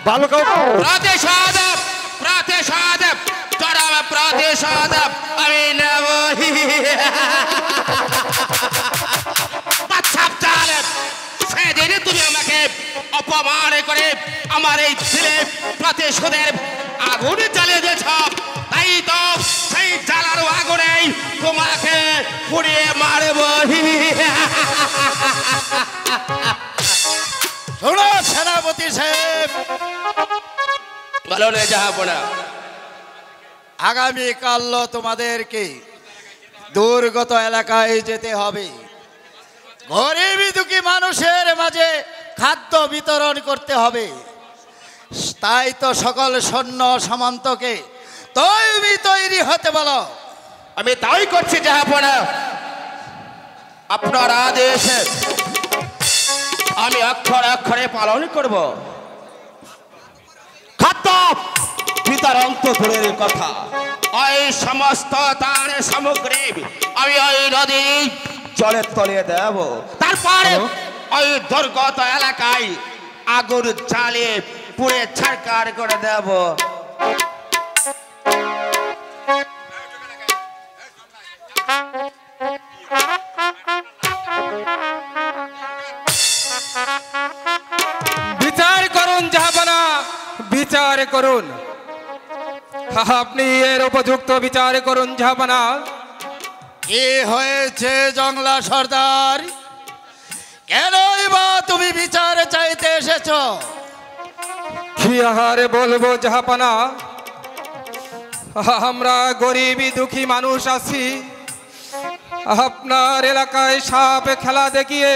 বালক প্রতিশোধ প্রতিশোধ চরম প্রতিশোধ আমি নেব সেদিন তুমি আমাকে অপমান করে আমার এই ছেলে প্রতিশোধের আগুন জ্বালিয়ে দিয়েছ, তাই তো সেই জ্বালার আগুনে তোমাকে পুড়িয়ে মারব। শোনো সেনাপতি সাহেব, বলো না জাহাপনা। আগামীকাল তোমাদেরকে দুর্গত এলাকায় যেতে হবে, গরিব দুঃখী মানুষের মাঝে খাদ্য বিতরণ করতে হবে। তাই তো সকল সৈন্য সামন্তকে তৈরি হতে বলো। আমি তাই করছি জাহাপনা, আপনার আদেশ আমি অক্ষরে অক্ষরে পালন করব। খাদ্য বিতরণ তো দূরের কথা, ওই সমস্ত তার সামগ্রী আমি ওই নদী জলে তলিয়ে দেব, তারপরে ওই দুর্গত এলাকায় আগুন জ্বালিয়ে পুড়ে ছাড়কার করে দেব। বিচার করুন জাহাপনা, বিচার করুন, আপনি এর উপযুক্ত বিচার করুন জাহাপনা। কি হয়েছে জংলা সর্দার, কেনই বা তুমি বিচার চাইতে এসেছো? কি আর বলবো জাহাপনা, আমরা গরিবী দুঃখী মানুষ আছি, আপনার এলাকায় সাপ খেলা দেখিয়ে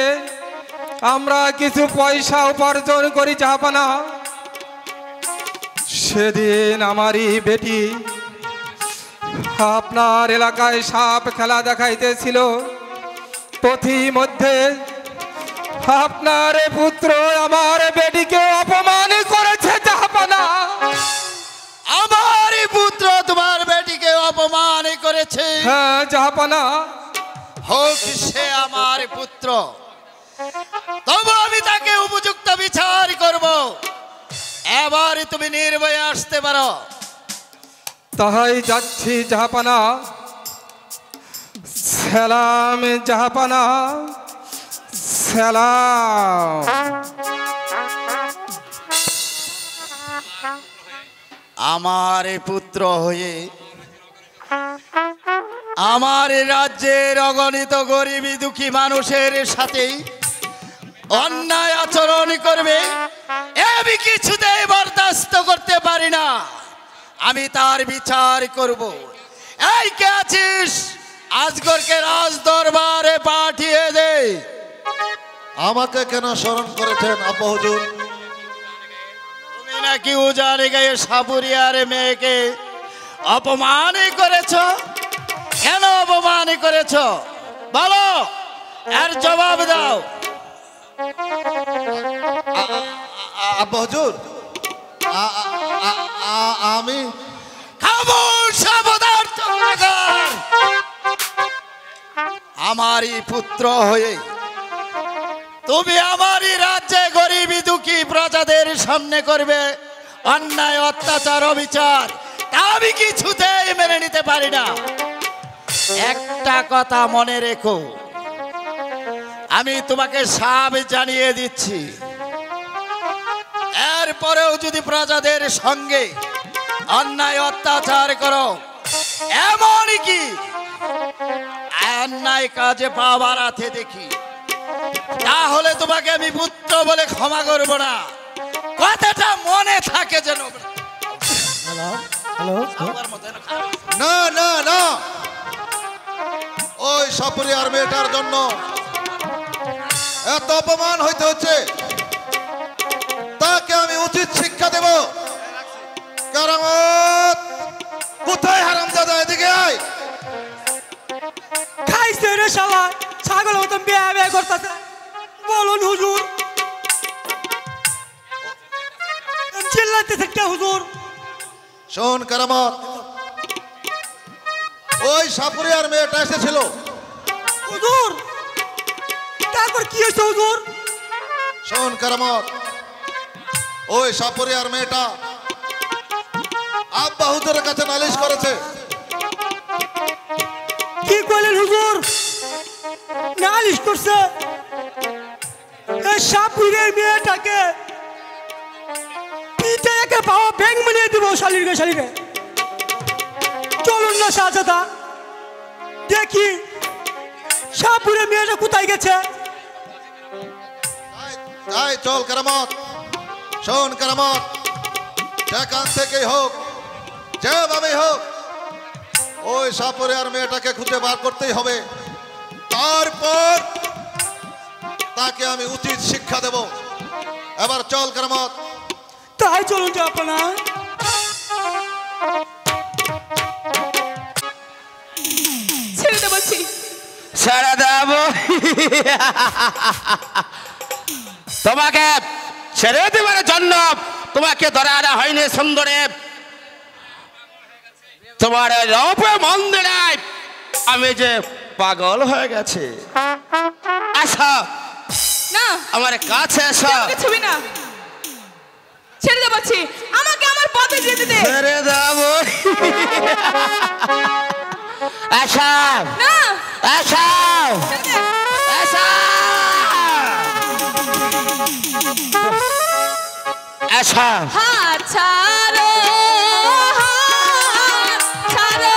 আমরা কিছু পয়সা উপার্জন করি জাহাপনা। সেদিন আমারই বেটি আপনার এলাকায় সাপ খেলা দেখাইতেছিল, পথিমধ্যে আপনার পুত্র আমার বেটিকে অপমান করেছে জাহাপনা। আমার পুত্র তোমার বেটিকে অপমান করেছে? হ্যাঁ জাহাপনা। হোক সে আমার পুত্র, তবু আমি তাকে উপযুক্ত বিচার করব। এবার তুমি নির্ভয়ে আসতে পারো। তাই যাচ্ছি জাহাপনা। সালাম জাহাপনা, সালাম। আমার পুত্র হয়ে আমার রাজ্যের অগণিত গরিবী দুঃখী মানুষের সাথে অন্যায় আচরণ করবে, আমি কিছুতেই বরদাস্ত করতে পারি না। আমি তার বিচার করব। এই কে আছিস, আজগরকে রাজ দরবারে পাঠিয়ে দে। আমাকে কেন স্মরণ করেছেন আব্বা হুজুর? তুমি নাকি উজানে গায়ে সাপুরিয়ার মেয়েকে অপমান করেছ? কেন অপমান করেছ বলো, আর জবাব দাও। আব্বা হুজুর, আমি খামোশ অপদার্থ গুণাগার। আমারই পুত্র হয়ে তুমি আমারই রাজ্যে গরিবী দুঃখী প্রজাদের সামনে করবে অন্যায় অত্যাচার অবিচার, তা আমি কিছুতেই মেনে নিতে পারি না। একটা কথা মনে রেখো, আমি তোমাকে সব জানিয়ে দিচ্ছি, এরপরেও যদি প্রজাদের সঙ্গে অন্যায় অত্যাচার করো, এমনকি অন্যায় কাজে পা বাড়াতে দেখি, তাহলে তোমাকে আমি পুত্র বলে ক্ষমা করব না। কথাটা মনে থাকে যেন। না না না, ওই সাপুরিয়ার মেয়েটার জন্য এত অপমান হইতে হচ্ছে, তাকে আমি উচিত শিক্ষা দেব। কারামত কোথায় হারামজাদা, এদিকে আয়। খাইছে রে শালা, ছাগল মতন বিয়া বিয়া করতেছে। বলুন হুজুর, চিল্লাইতেছে কে হুজুর? শোন কারামত, ওই সাপুরিয়ার মেয়েটা এসেছিল। হুজুর তারপর কি হয়েছে হুজুর? শোন কারামত, ওই সাপুরিয়ার মেয়েটা আব্বা হুজুরের কাছে নালিশ করেছে। কি করলেন হুজুর? নালিশ করছে? এই সাপুরের মেয়েটাকে পিঠে একে পাওয়া ব্যাংক বানিয়ে দিব শালির শালিরে। চলুন না শাহজাদা, দেখি সাপুরের মেয়েটা কোথায় গেছে। তাই চল কেরামত। শোন কেরামত, যেখান থেকেই হোক, যেভাবেই হোক, ওই সাপুরিয়ার মেয়েটাকে খুঁজে বার করতেই হবে। তারপর তাকে আমি উচিত শিক্ষা দেব। এবার চল কেরামত। তাই চলুন জাহাপনা। ছেড়ে দে বলছি। ছেড়ে দেব? তোমাকে ছেড়ে দেবার জন্য তোমাকে ধরে আনা হয়নি সুন্দরী। তোমার রূপ মন্দিরে আমি যে পাগল হয়ে গেছে। আসো না, আমার কাছে এসো। আমাকে ছবি না, ছেড়ে দে বলছি। আমাকে আমার পথে যেতে দে। ছেড়ে দেব? আসো না, আসো ছেড়ে দে। আসো আসো। হাত ছাড়ো, হাত ছাড়ো,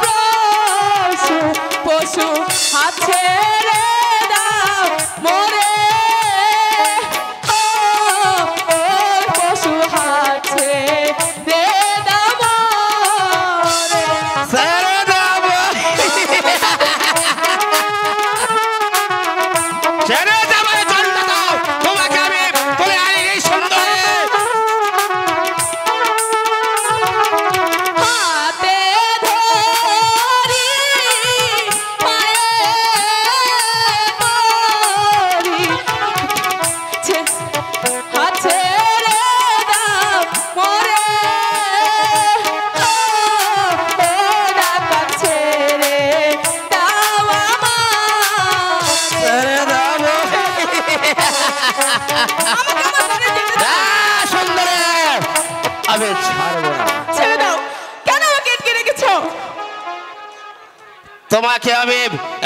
পশু পশু হাত ছেড়ে দাও মোরে। ও ও পশু হাত ছেড়ে দাও মোরে। ছেড়ে দেব? ছেড়ে দেবার জন্য তো তোমাকে আমি তুলে আনি এই সুন্দরী। হাতে ধরি পায়ে পড়ি, হাত ছেড়ে দাও মোরে। ও ডাকা ছেড়ে দাও আমার। ছেড়ে দেব? আমাকে আমার ঘরে যেতে দাও। সুন্দরী, আমি ছাড়বো না। ছেড়ে দাও। কেন আমাকে আটকে রেখেছো? তোমাকে আমি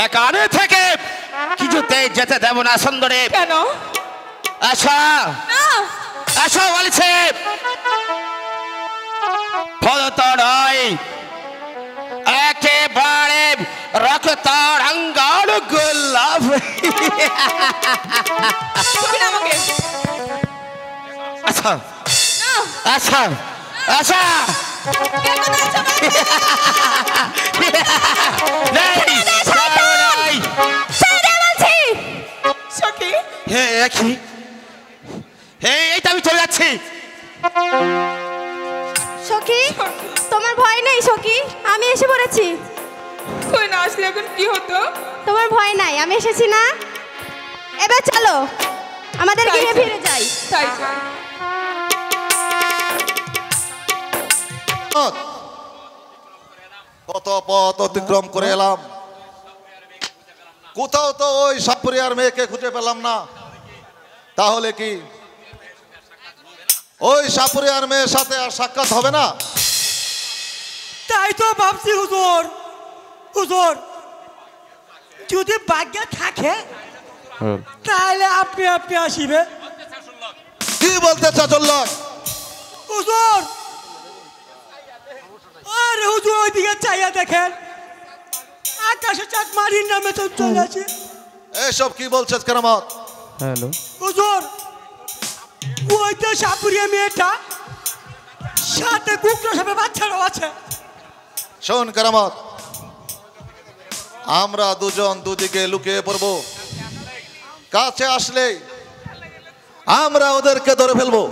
একানে থেকে কিছুতেই যেতে দেব না সুন্দরী। কেন? আসো না, আসো বলছে। ফলত নয়, একেবারে রক্ত রঙ্গন গোলাপ। ছবি না আমাকে। আসো না, আসো আসো। কে কোথায় আছো বলো? নেই, নেই। ছেড়ে বলছি। সখী, হে একই, হে এইটা আমি চলে যাচ্ছি। সখী, তোমার ভয় নেই সখী, আমি এসে পড়েছি। তুই না আসলে এখন কি হতো? তোমার ভয় নাই, আমি এসেছি না। এবার চলো আমাদের তাই গৃহে চল। ফিরে যাই। তাই চল। কত পথ অতিক্রম করে এলাম, কোথাও তো ওই সাপুরিয়ার মেয়েকে খুঁজে পেলাম না। তাহলে কি ওই সাপুরিয়ার মেয়ের সাথে আর সাক্ষাৎ হবে না? তাই তো ভাবছি হুজুর। হুজুর, যদি ভাগ্য থাকে তাহলে আপনি আপনি আসিবে। কি বলতে চাচল্য? হুজুর, আরে হুজুর ওইদিকে চাইয়া দেখেন, আকাশে চাঁদ মারির নামে তো চলে আছে। এসব কি বলছিস কেরামত? হুজুর, ওই তো সাপুরিয়া মেয়েটা, সাথে কুকুর সাথে বাচ্চারাও আছে। শোন কেরামত, আমরা দুজন দুদিকে লুকিয়ে পড়ব। কাছে আসলে আমরা ওদেরকে ধরে ফেলবো।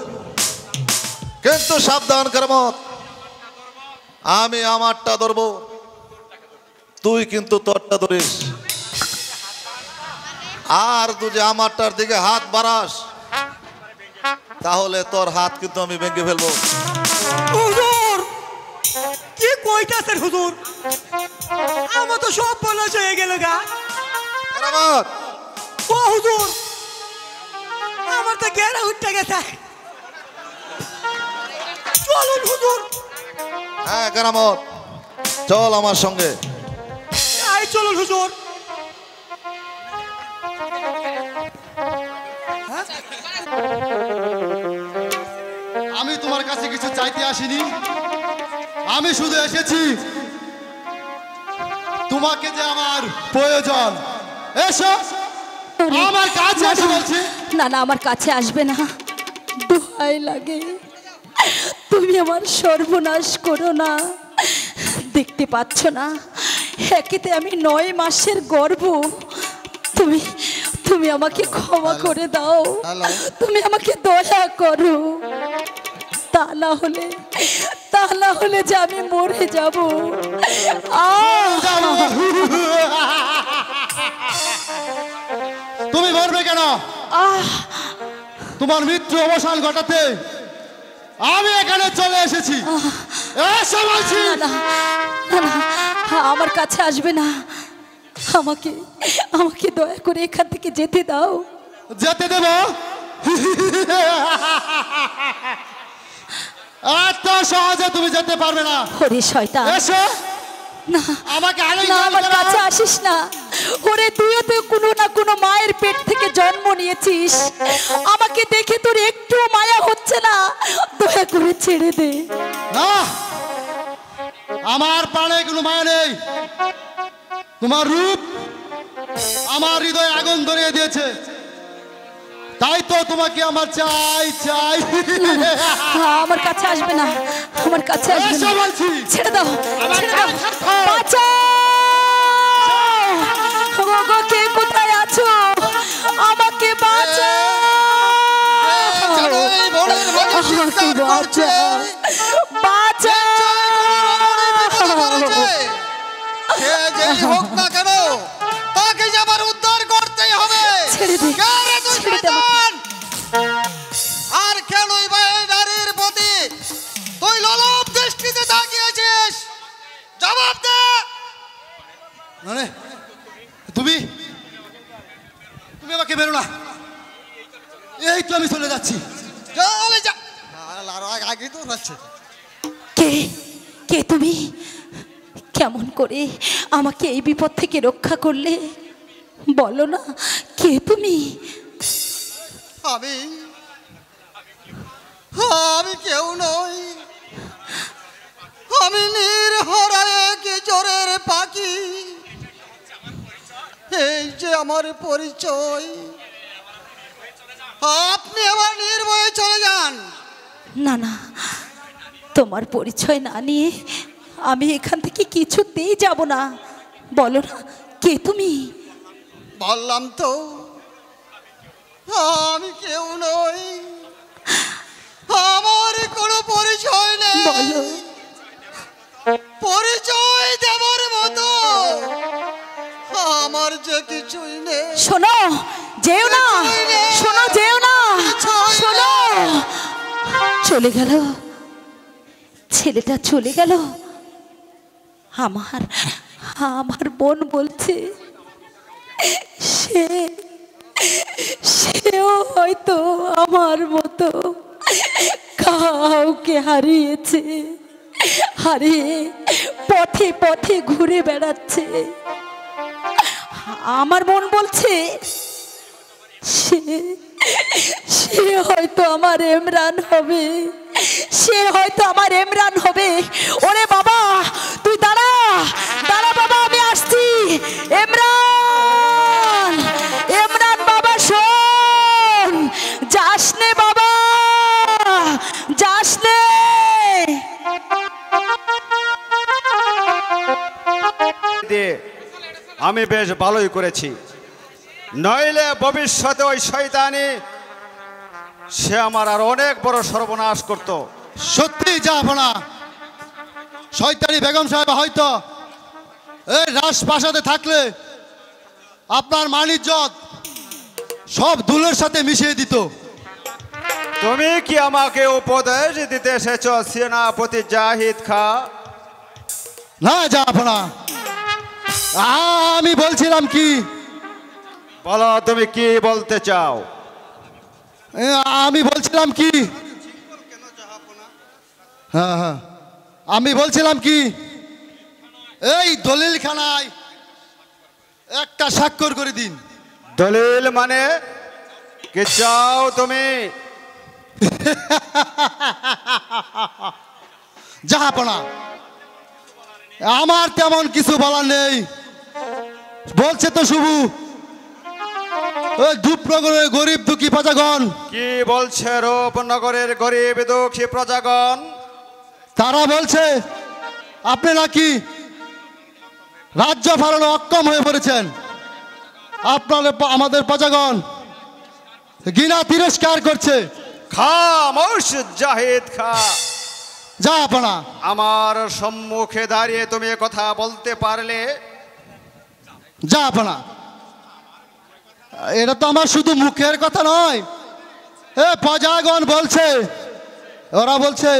কিন্তু সাবধান কেরামত, আমি আমারটা ধরবো, তুই কিন্তু তোরটা ধরিস। আর তুই যে আমারটার দিকে হাত বাড়াস তাহলে তোর হাত কিন্তু আমি ভেঙে ফেলবো। হুজুর, কি কইতাছেন হুজুর? আমার তো সব বলাস হয়ে গেল গা। কেরামত, ও হুজুর, আমার আমার তো গেরা উঠে গেছে। চলুন হুজুর। হ্যাঁ কেরামত, চল আমার সঙ্গে। এই চলুন হুজুর। আমি তোমার কাছে কিছু চাইতে আসিনি, আমি শুধু এসেছি তোমাকে যে আমার প্রয়োজন। এসো আমার কাছে এসে বলছি। না না, আমার কাছে আসবে না, দোহাই লাগে, তুমি আমার সর্বনাশ করো না। দেখতে পাচ্ছ না, একেতে আমি 9 মাসের গর্ভ। তুমি তুমি আমাকে ক্ষমা করে দাও, তুমি আমাকে দয়া করো। তা না হলে যে আমি মরে যাব। তুমি মরবে কেন? তোমার মৃত্যু অবসান ঘটাতে আমি এখানে চলে এসেছি। এসো বলছি। না না, আমার কাছে আসবে না, আমাকে আমাকে দয়া করে এখান থেকে যেতে দাও। যেতে দেব? এত সহজে তুমি যেতে পারবে না। ওরে শয়তান, এসো। না আমাকে না, আমার কাছে আসিস না। ওরে তুইও তো কোনো না কোনো মায়ের পেট থেকে জন্ম নিয়েছিস, আমাকে দেখে তোর একটু মায়া হচ্ছে না? দয়া করে ছেড়ে দে। না, আমার প্রাণে কোনো মায়া নেই। তোমার রূপ আমার হৃদয়ে আগুন ধরিয়ে দিয়েছে, তাই তো তোমাকে আমার চাই চাই। আমার কাছে আসবে না, আমার কাছে আসবে না, ছেড়ে দাও, ছেড়ে দাও। বাঁচাও! ওগো, কে কোথায় আছো? আমাকে বাঁচাও, হোক না কেন, তাকে যে আবার উদ্ধার করতেই হবে। ছেড়ে দে, ছেড়ে দে। আর কেনই বা এই নারীর প্রতি তুই লোলুপ দৃষ্টিতে তাকিয়েছিস? জবাব দে। মানে তুমি তুমি আমাকে বেরো না, এই তো আমি চলে যাচ্ছি। চলে যা। আগে তো যাচ্ছে। কে কে তুমি? কেমন করে আমাকে এই বিপদ থেকে রক্ষা করলে? বলো না, কে তুমি? আমি কেউ নই, আমি নির্হরায় কি জোরের পাখি। এই যে আমার পরিচয়, আপনি আবার নির্ভয়ে চলে যান। না না, তোমার পরিচয় না নিয়ে আমি এখান থেকে কিছুতেই যাব না। বলো না, কে তুমি? বললাম তো আমি কেউ নই, আমার কোনো পরিচয় নেই। বলো। পরিচয় দেবার মতো আমার যে কিছুই নেই। শোনো, যেও না, শোনো, যেও না, শোনো। চলে গেল, ছেলেটা চলে গেল। আমার বোন বলছে সেও হয়তো আমার মতো কাউকে হারিয়েছে, হারিয়ে পথে পথে ঘুরে বেড়াচ্ছে। আমার বোন বলছে সে হয়তো আমার ইমরান হবে, সে হয়তো আমার ইমরান হবে। ওরে বাবা, তুই দাঁড়া দাঁড়া বাবা, আমি আসছি। ইমরান, ইমরান বাবা শোন, যাস নে বাবা, যাস নে। আমি বেশ ভালোই করেছি, নইলে ভবিষ্যতে ওই শয়তানি সে আমার আর অনেক বড় সর্বনাশ করত। সত্যি যাবো না, শয়তানি বেগম সাহেব হয়তো এই রাজপ্রাসাদে থাকলে আপনার মান-ইজ্জত সব ধুলোর সাথে মিশিয়ে দিত। তুমি কি আমাকে উপদেশ দিতে এসেছ সেনাপতি জাহিদ খা? না যাবো না, আমি বলছিলাম কি, বলো তুমি কি বলতে চাও? আমি বলছিলাম কি, হ্যাঁ হ্যাঁ, আমি বলছিলাম কি, এই দলিল খানায় একটা স্বাক্ষর করে দিন। দলিল মানে কি চাও তুমি? জাহাপনা, আমার তেমন কিছু বলার নেই। বলছে তো শুভু, ওই ধূপনগরের গরিব দুঃখী প্রজাগণ। কি বলছে রূপনগরের গরিব দুঃখী প্রজাগণ? তারা বলছে আপনি নাকি রাজ্য ফারানো অক্ষম হয়ে পড়েছেন। আপনার আমাদের প্রজাগণ ঘৃণা তিরস্কার করছে। খামোশ জাহিদ খা। জাহাপনা, আমার সম্মুখে দাঁড়িয়ে তুমি কথা বলতে পারলে? জাহাপনা, এটা তো আমার শুধু মুখের কথা নয়। প্রজাগণ বলছে, ওরা বলছে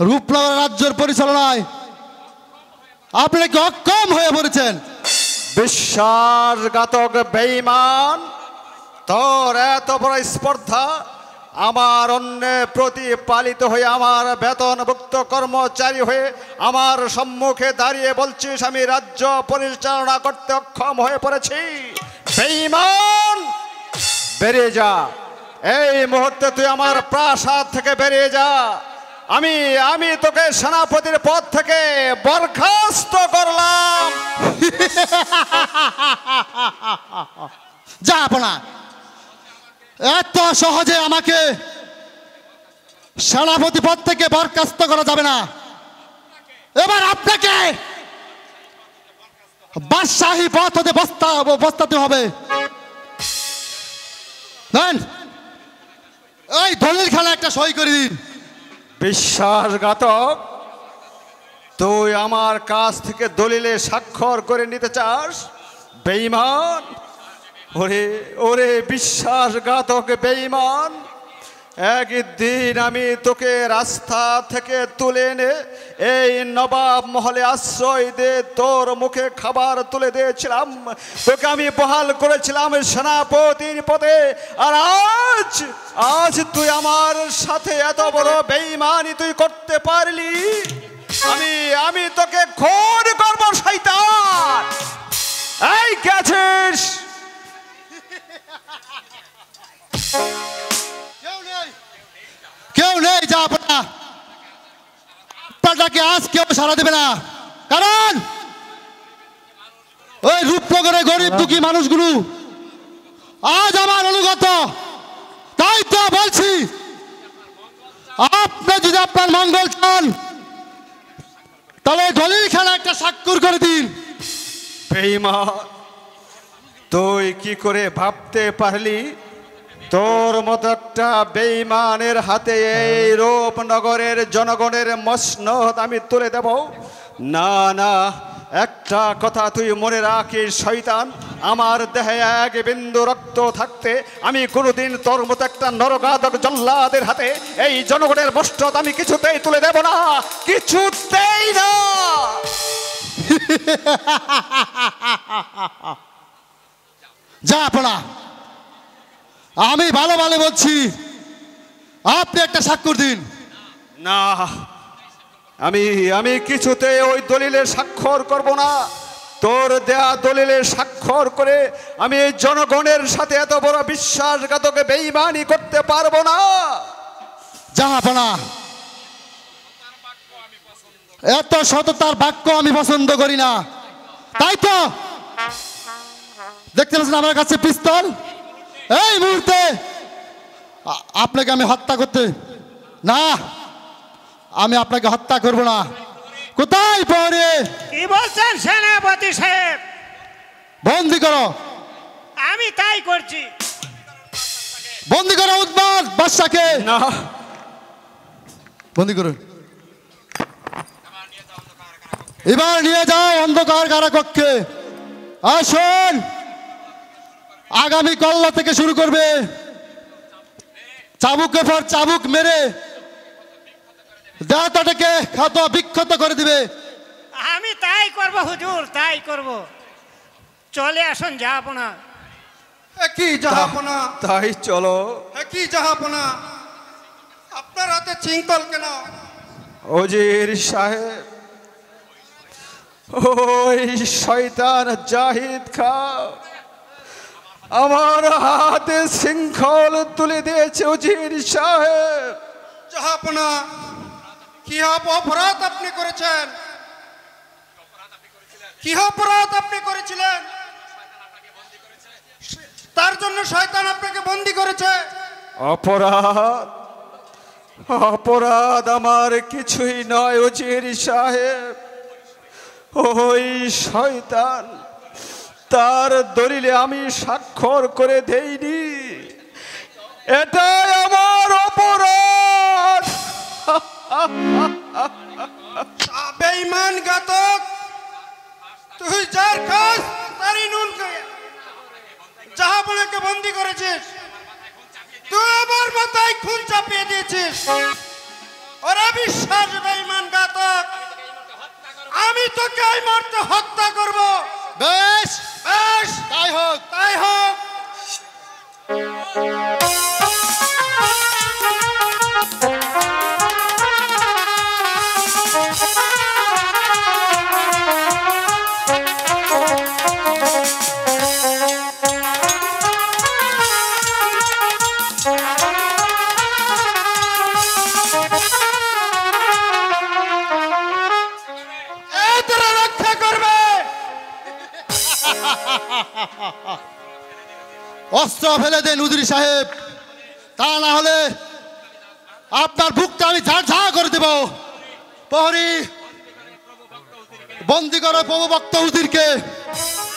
রূপনগর রাজ্যের পরিচালনায় আপনি কি অক্ষম হয়ে পড়েছেন। বিশ্বাসঘাতক বেঈমান, তোর এত বড় স্পর্ধা! আমার অন্যের প্রতি পালিত হয়ে, আমার বেতনভুক্ত কর্মচারী হয়ে আমার সম্মুখে দাঁড়িয়ে বলছিস আমি রাজ্য পরিচালনা করতে অক্ষম হয়ে পড়েছি? বেঈমান, বেরিয়ে যা এই মুহূর্তে, তুই আমার প্রাসাদ থেকে বেরিয়ে যা। আমি তোকে সেনাপতির পদ থেকে বরখাস্ত করলাম। জাহাপনা, এত সহজে আমাকে সেনাপতি পদ থেকে বরখাস্ত করা যাবে না। এবার আপনাকে বাদশাহী পদ হতে বস্তাতে হবে। এই দলিল খানা একটা সই করে দিন। বিশ্বাসঘাতক, তুই আমার কাছ থেকে দলিলে স্বাক্ষর করে নিতে চাস? বেঈমান, ওরে ওরে বিশ্বাসঘাতক বেঈমান, একদিন আমি তোকে রাস্তা থেকে তুলে এনে এই নবাব মহলে আশ্রয় দিয়ে তোর মুখে খাবার তুলে দিয়েছিলাম, তোকে আমি বহাল করেছিলাম সেনাপতির পদে। আর আজ তুই আমার সাথে এত বড় বেঈমানি তুই করতে পারলি? আমি তোকে খুন করবো শয়তান। এই গেছিস? কেউ নেই জাহাপনা, আপনাকে আজ কেউ সাড়া দেবে না। কারণ ওই রূপনগরে গরিব দুঃখী মানুষগুলো আজ আমার অনুগত। তাই তো বলছি, আপনি যদি আপনার মঙ্গল চান তাহলে দলিল খানা একটা স্বাক্ষর করে দিন। বেঈমান, তুই কি করে ভাবতে পারলি তোর মতো একটা বেঈমানের হাতে এই রূপনগরের জনগণের মসনদ আমি তুলে দেব? না না, একটা কথা তুই মনে রাখিস শয়তান, আমার দেহে এক বিন্দু রক্ত থাকতে আমি কোনোদিন তোর মতো একটা নরঘাতক জল্লাদের হাতে এই জনগণের মসনদ আমি কিছুতেই তুলে দেব না, কিছুতেই না। জাহাপনা, আমি ভালো ভালো বলছি, আপনি একটা স্বাক্ষর দিন। না, আমি কিছুতে ওই দলিলে স্বাক্ষর করব না। তোর দেয়া দলিলে স্বাক্ষর করে আমি এই জনগণের সাথে এত বড় বিশ্বাসঘাতক বেঈমানি করতে পারবো না। জাহাপনা, এত সততার বাক্য আমি পছন্দ করি না। তাই তো দেখতে পাচ্ছেন আমার কাছে পিস্তল। এই মুহূর্তে আপনাকে আমি হত্যা করতে না, আমি আপনাকে হত্যা করব না। কোথায় পরে কি বলছেন সেনাপতি সাহেব? বন্দি করো। আমি তাই করছি। বন্দি করো উদ্বাস বাদশাকে। না, বন্দি করুন। এবার নিয়ে যাও অন্ধকার কারাকক্ষে। আসুন, আগামী কল্লা থেকে শুরু করবে, চাবুকের পর চাবুক মেরে দেহটাকে ক্ষত বিক্ষত করে দিবে। আমি তাই করব হুজুর, তাই করব। চলে আসুন জাহাপনা। কি জাহাপনা, তাই চলো। কি জাহাপনা, আপনার হাতে চিঙ্কল কেন? ওজির সাহেব, ওই শয়তান জাহিদ খা আমার হাতে শৃঙ্খল তুলে দিয়েছে। ওজির সাহেব, জাহাপনা, কি অপরাধ আপনি করেছেন? কি অপরাধ আপনি করেছিলেন? তার জন্য শয়তান আপনাকে বন্দী করেছে। অপরাধ অপরাধ আমার কিছুই নয় ওজির সাহেব। ওই শয়তান, তার দলিলে আমি স্বাক্ষর করে দেইনি, এটাই আমার অপরাধ। বেঈমান ঘাতক, তুই যার কাজ তারই নুন জাহাপনাকে বন্দী করেছিস। তুই আমার মাথায় খুন চাপিয়ে দিয়েছিস। ওরে বিশ্বাস বেঈমান ঘাতক, আমি তোকে এই মুহূর্তে হত্যা করব। বেশ বেশ, তাই হোক। তাই হোক। রক্ষা করবে। অস্ত্র ফেলে দেন উজির সাহেব, তা না হলে আপনার বুকটা আমি ঝাড় ঝাড় করে দেব। প্রহরী, বন্দি করো প্রভুভক্ত উজিরকে।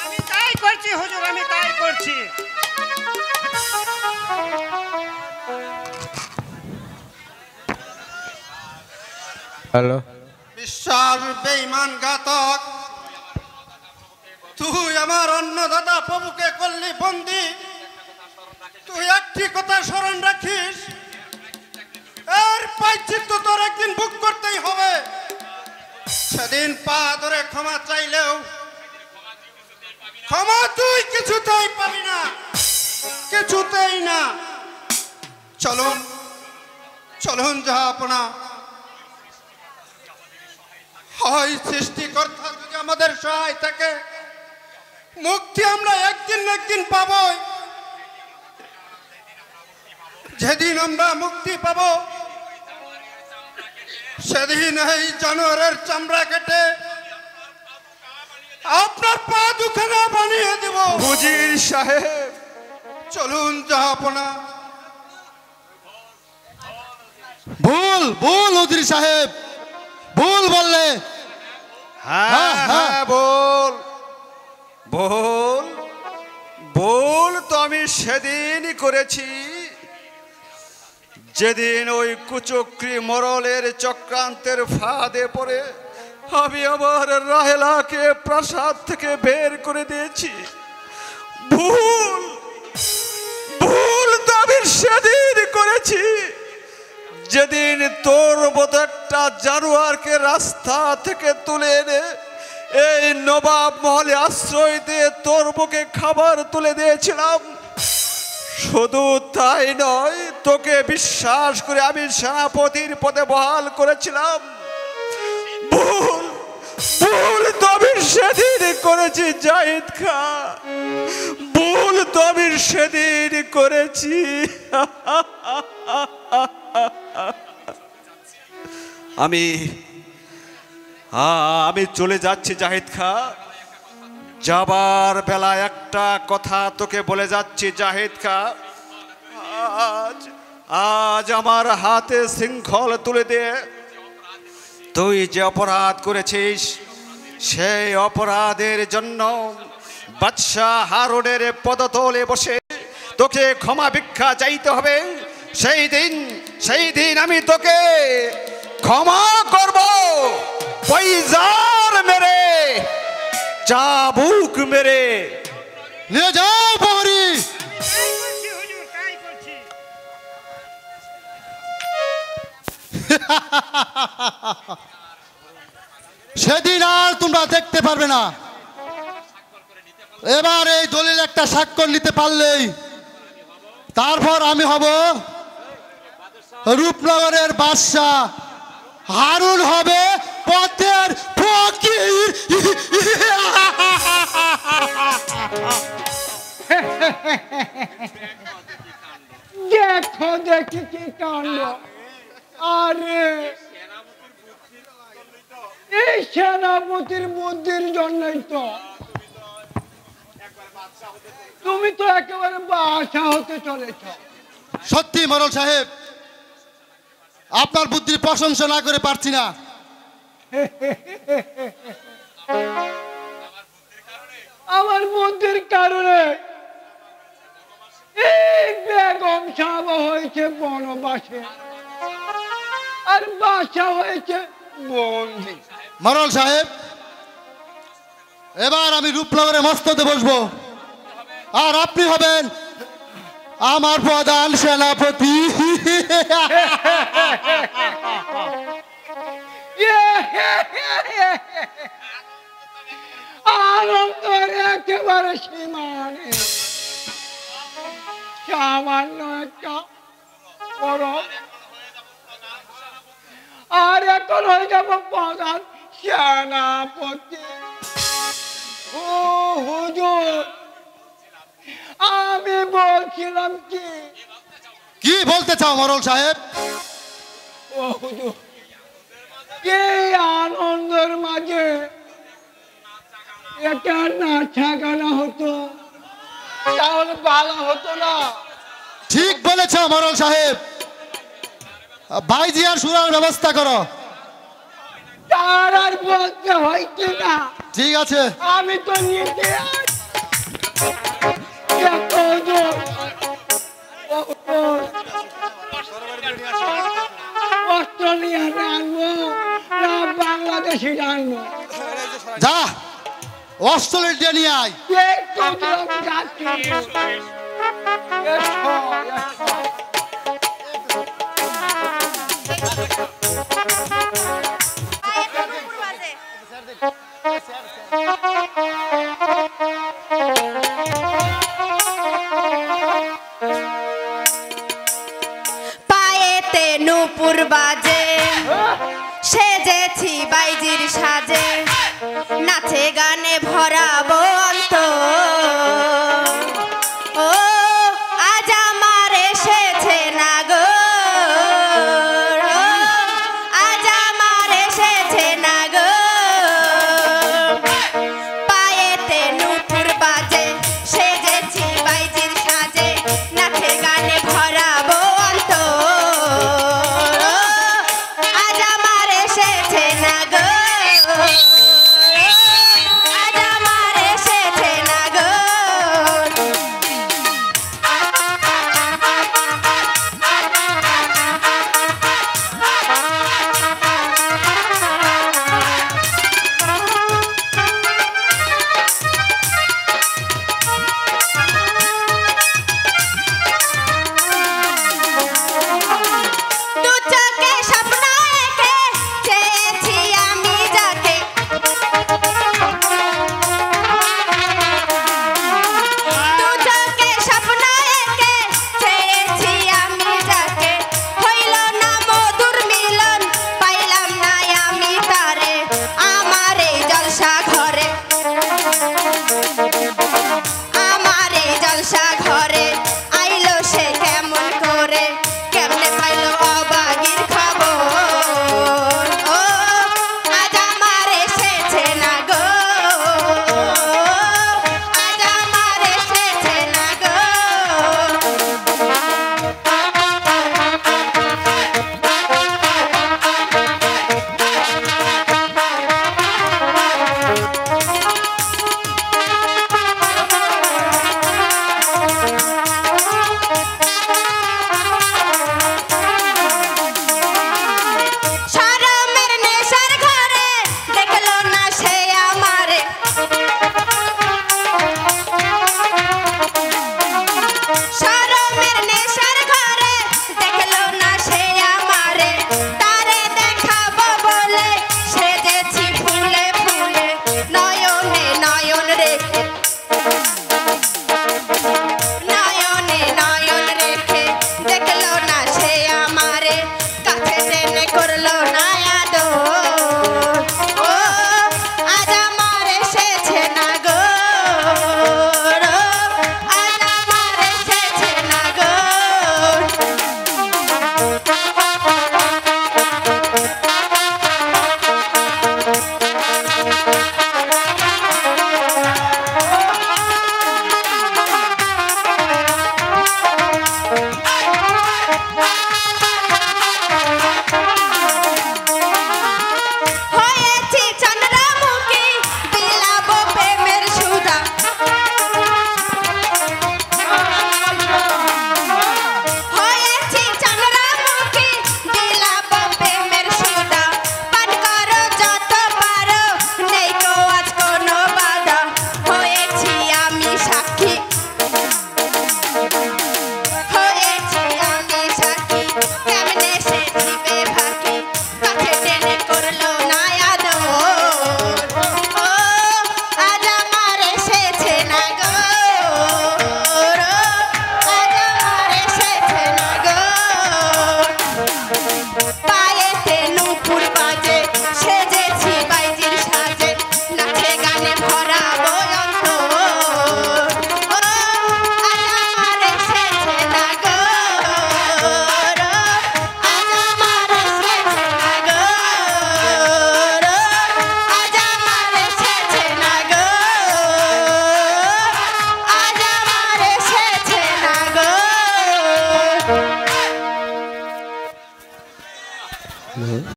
আমি তাই করছি হুজুর, আমি তাই করছি। হ্যালো, বিশ্বাস বেঈমান ঘাতক, তুই আমার অন্নদাতা প্রভুকে করলি বন্দি। তুই একটি কথা স্মরণ রাখিস, এর প্রায়শ্চিত্ত তোর একদিন ভোগ করতেই হবে। সেদিন পা ধরে ক্ষমা চাইলেও ক্ষমা তুই কিছুতেই পাবি না, কিছুতেই না। চলুন চলুন জাহাপনা, হয় সৃষ্টিকর্তা যদি আমাদের সহায় থাকে, মুক্তি আমরা একদিন না একদিন পাবই। যেদিন আমরা মুক্তি পাব, সেদিন এই জানোয়ারের চামড়া কেটে আপনার পা দুখানা বানিয়ে দেব। উজির সাহেব, চলুন জাহাপনা। ভুল ভুল উজির সাহেব, ভুল বললে। হ্যাঁ হ্যাঁ, বল বল বল। তো আমি সেদিনই করেছি, যেদিন ওই কুচক্রি মরলের চক্রান্তের ফাঁদে পড়ে আমি আমার রাহেলাকে প্রাসাদ থেকে বের করে দিয়েছি। ভুল ভুল তো আমি সেদিন করেছি, যেদিন তোর মতো একটা জানোয়ারকে রাস্তা থেকে তুলে এনে এই নবাব মহলে আশ্রয় দিয়ে তোর মুখে খাবার তুলে দিয়েছিলাম। শুধু তাই নয়, তোকে বিশ্বাস করে আমি সেনাপতির পদে বহাল করেছিলাম। ভুল ভুল তো আমি সেদিন করেছি জাহিদ খা, ভুল তো আমি সেদিন করেছি। আমি চলে যাচ্ছি জাহিদ খা। যাবার বেলা একটা কথা তোকে বলে যাচ্ছি জাহিদ খা, আজ আমার হাতে শৃঙ্খল তুলে দে। তুই যে অপরাধ করেছিস, সেই অপরাধের জন্য বাদশাহ হারুনের পদতলে বসে তোকে ক্ষমা ভিক্ষা চাইতে হবে। সেই দিন আমি তোকে ক্ষমা করব। পয়জার মেরে, চাবুক মেরে নিয়ে যাও প্রহরী। তাই করছি হুজুর, তাই করছি। সেদিন আর তোমরা দেখতে পারবে না। এবার এই দলিল একটা স্বাক্ষর নিতে পারলেই তারপর আমি হব রূপনগরের বাদশাহ, হারুন হবে পথের ফকির। দেখো দেখি কি কাণ্ড। আরে এই সেনাপতির বুদ্ধির জন্যই তো তুমি তো একেবারে বাদশা হতে চলেছ। সত্যি মোড়ল সাহেব, আপনার বুদ্ধির প্রশংসা না করে পারছি না। আমার বুদ্ধির কারণে এই বেগম সাহেব হয়েছে বনবাসে, আর বাদশা হয়েছে বন্দি। মোড়ল সাহেব, এবার আমি রূপনগরে মস্ততে বসবো, আর আপনি হবেন আমার প্রধান সেনাপতি। আনন্দের একেবারে সীমা নেই। সামান্য একটা পরব, আর এখন হয়ে যাব প্রধান সেনাপতি। ও হুজুর, আমি বলছিলাম কি বলতে চাও মোড়ল সাহেব? ও হুজুর, এই আনন্দের মাঝে একটা নাচা গানা হতো তাহলে ভালো হতো না? ঠিক বলেছ মোড়ল সাহেব, ভাইজি আর সুরার ব্যবস্থা করো। তার আর বলতে হইছে না। ঠিক আছে, আমি তো নিতে অস্ট্রেলিয়ান আনবো না বাংলাদেশি আনবো? যা অস্ট্রেলিয়া নিয়ে আয়। পায়েতে নূপুর বাজে, সেজেছি বাইজির সাজে, নাচে গানে ভরা